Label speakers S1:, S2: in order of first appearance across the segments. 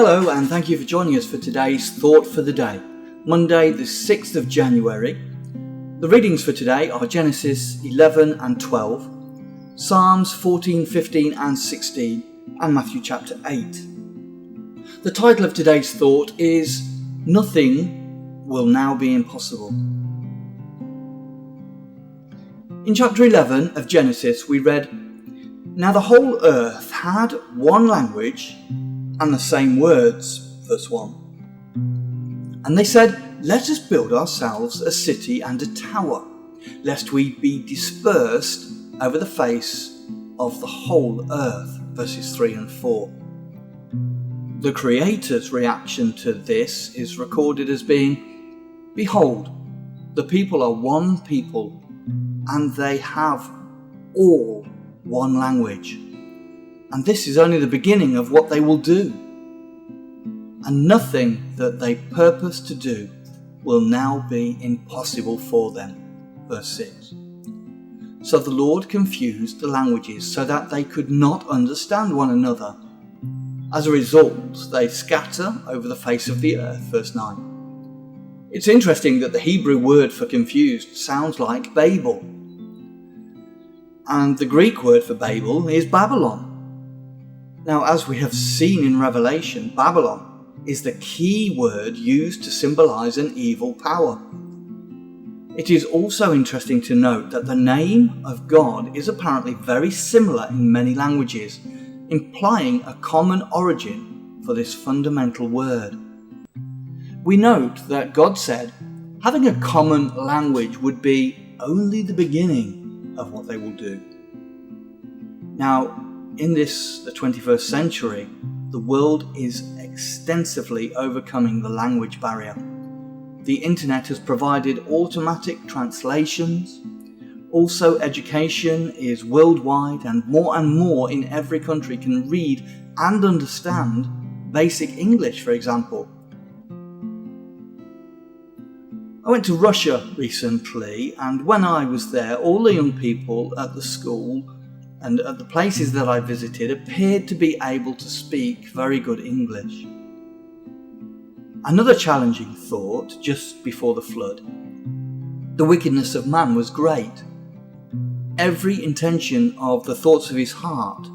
S1: Hello, and thank you for joining us for today's Thought for the Day, Monday the 6th of January. The readings for today are Genesis 11 and 12, Psalms 14, 15 and 16, and Matthew chapter 8. The title of today's thought is Nothing Will Now Be Impossible. In chapter 11 of Genesis we read, "Now the whole earth had one language and the same words," verse 1. "And they said, Let us build ourselves a city and a tower, lest we be dispersed over the face of the whole earth," verses 3 and 4. The Creator's reaction to this is recorded as being, "Behold, the people are one people, and they have all one language. And this is only the beginning of what they will do. And nothing that they purpose to do will now be impossible for them." Verse 6. So the Lord confused the languages so that they could not understand one another. As a result, they scatter over the face of the earth. Verse 9. It's interesting that the Hebrew word for confused sounds like Babel. And the Greek word for Babel is Babylon. Now, as we have seen in Revelation, Babylon is the key word used to symbolize an evil power. It is also interesting to note that the name of God is apparently very similar in many languages, implying a common origin for this fundamental word. We note that God said having a common language would be only the beginning of what they will do. Now, in the 21st century, the world is extensively overcoming the language barrier. The internet has provided automatic translations. Also, education is worldwide, and more in every country can read and understand basic English, for example. I went to Russia recently, and when I was there, all the young people at the school and at the places that I visited appeared to be able to speak very good English. Another challenging thought just before the flood: the wickedness of man was great. Every intention of the thoughts of his heart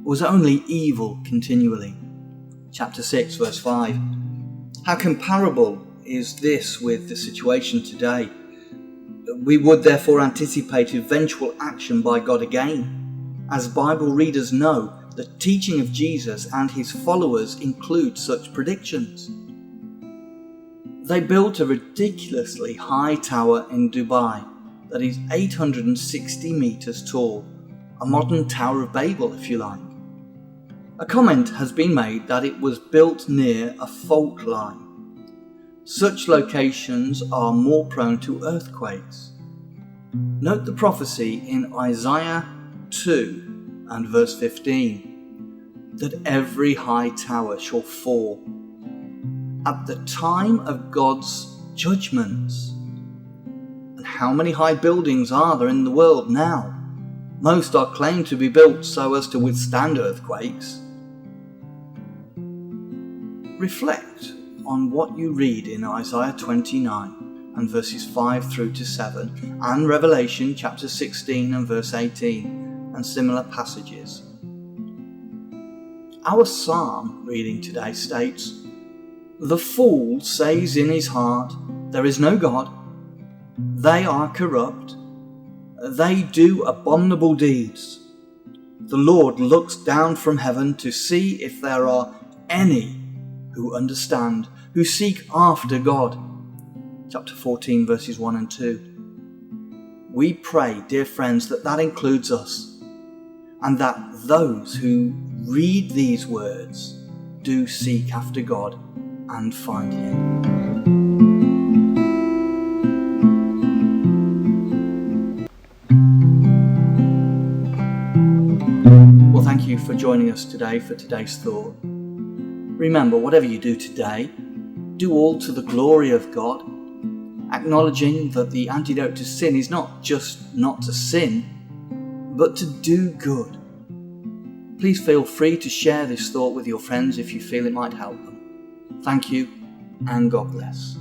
S1: was only evil continually. Chapter 6, verse 5. How comparable is this with the situation today? We would therefore anticipate eventual action by God again. As Bible readers know, the teaching of Jesus and his followers include such predictions. They built a ridiculously high tower in Dubai that is 860 meters tall, a modern Tower of Babel, if you like. A comment has been made that it was built near a fault line. Such locations are more prone to earthquakes. Note the prophecy in Isaiah 2 and verse 15, that every high tower shall fall at the time of God's judgments. And how many high buildings are there in the world now? Most are claimed to be built so as to withstand earthquakes. Reflect on what you read in Isaiah 29 and verses 5 through to 7, and Revelation chapter 16 and verse 18, and similar passages. Our psalm reading today states, "The fool says in his heart, there is no God. They are corrupt. They do abominable deeds. The Lord looks down from heaven to see if there are any who understand, who seek after God." Chapter 14, verses 1 and 2. We pray, dear friends, that includes us, and that those who read these words do seek after God and find him. Well, thank you for joining us today for today's thought. Remember, whatever you do today, do all to the glory of God, acknowledging that the antidote to sin is not just not to sin, but to do good. Please feel free to share this thought with your friends if you feel it might help them. Thank you, and God bless.